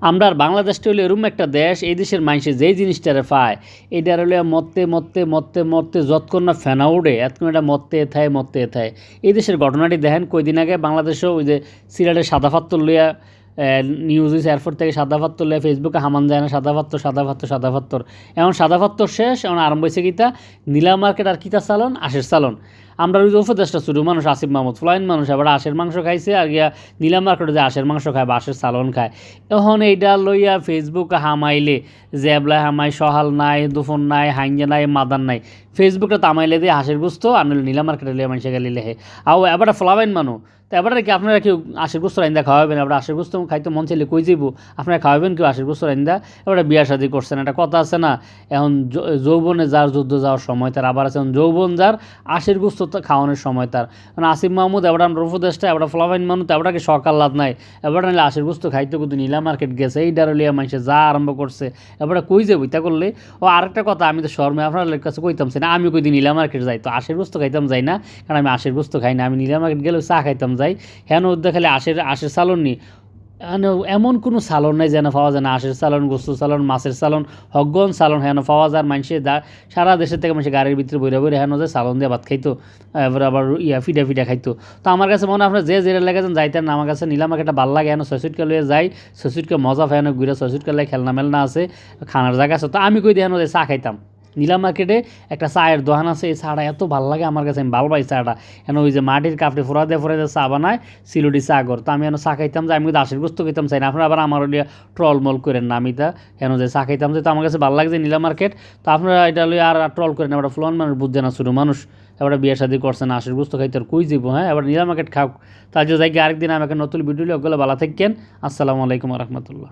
আমরা বাংলাদেশটা হলো এরকম একটা দেশ, এই দেশের মানুষে যেই জিনিসটারে পায় এইটার হলে মরতে মরতে মরতে মরতে যতক্ষণ না ফেনা উঠে এতক্ষণ এটা মরতে থায়। এই দেশের ঘটনাটি দেখেন কয়দিন আগে বাংলাদেশেও ওই যে সিলেটের সাদা পাত্তর লইয়া নিউজ হয়েছে, এয়ারপোর্ট থেকে সাদা পাত্তর লইয়া ফেসবুকে হামান যায় না, সাদা পাত্তর এখন সাদা পাত্তর শেষ, এখন আরম্ভ হয়েছে কিতা নীলা মার্কেট আর কিতা চালন আশের চালন। আমরা ওই যে উপদেশটা শুরু মানুষ আসিফ মাহমুদ ফ্লাইন মানুষ আবার আশের মাংস খাইছে আর গিয়া নীলা মার্কেটে যে আশের মাংস খায় বা আশের চালন খায়। এখন এইটা লইয়া ফেসবুকে হামাইলে জেবলায় হামাই সহাল নাই, দুফন নাই, হাইঞ্জা নাই, মাদান নাই, ফেসবুকটা তামাইলে দিয়ে হাঁসের গুস্ত আর নইলে নীলা মার্কেটে লিয়ে মানুষে গেলে লেহে আও এবার ফ্লাবাইন মানু। তো এবার কি আপনারা কেউ আশের গুস্ত রাইন্দা খাওয়াবেন? এবার আশের গুস্ত খাইতে মন চাইলে কই যাইব, আপনারা খাওয়াবেন কেউ আশের গুস্ত রাইন্দা? এবার বিয়া শাদি করছেন, একটা কথা আছে না, এখন যৌবনে যার যুদ্ধ যাওয়ার সময় তার, আবার আছে এখন যৌবন যার আশের গুস্ত খাওয়ানোর সময় তার। মানে আসিফ মাহমুদ এবার আমরা উপদেশটা এবার ফ্লাবাইন মানু, তো এবার কি সরকার লাভ নাই, এবার নাহলে আশের গুস্ত খাইতে কিন্তু নীলা মার্কেট গেছে এই ডারলিয়া মানুষে যা আরম্ভ করছে, এবার কই যাবো তা করলে। ও আরেকটা কথা, আমি তো শর্মে আপনার কাছে কইতাম না, আমি কই দিন নীলা মার্কেট যাই তো আশের গুস্ত খাইতাম যাই না, কারণ আমি আশের গুস্ত খাই না, আমি নীলা মার্কেট গেলেও চা খাইতাম যাই। হ্যাঁ ওদের খালি আশের সালন নি, এমন কোনো সালন নাই যেন পাওয়া যায় না, আশের সালন, গোস্ত সালন, মাছের সালন, হকগন সালন হেন পাওয়া যায়। মানুষে সারা দেশের থেকে মানুষের গাড়ির ভিতরে বইরা বইরা হেন যায় সালন দিয়ে ভাত খাইতো, এবার আবার ফিটা খাইতো। তো আমার কাছে মনে হয় আপনার যে জেরে লেগেছেন যাইতেন না, আমার কাছে নীলা মার্কেটটা ভালো লাগে, হেন ছয়সুটকে লইয়ে যাই, ছয়সুটকে মজা পায়, হেন ঘুরে ছয়সুটকে লাগে খেলনা মেলনা আছে, খানার জায়গা আছে। তো আমি কই দিয়ে হেন চা খাইতাম। নীলা মার্কেটে একটা চায়ের দোকান আছে, এই চাটা এত ভালো লাগে আমার কাছে, আমি ভালো পাই চাটা। কেন ওই যে মাটির কাপড়ে ফোড়া দিয়ে চা বানায়, সিলুটি চা কর। তো আমি এখন চা খাইতাম যে, আমি কিন্তু আশীর বস্তু খাইতাম চাই না, আপনারা আবার আমার ওই ট্রলমল করেন না, আমি তা কেন যে চা খাইতাম যে, তো আমার কাছে ভালো লাগে যে নীলা মার্কেট। তো আপনারা এটা লই আর ট্রল করেন, এবার ফ্লোন মানুষ বুঝছে না, শুরু মানুষ এবার বিয়ে শাদি করছে না, আশীর বস্তু খাইতে আর কই যাব। হ্যাঁ এবার নীলা মার্কেট খাও, তার যে যাই আরেকদিন আমাকে নতুন ভিডিও ওগুলো ভালো থাকেন। আসসালামু আলাইকুম রহমতুল্লাহ।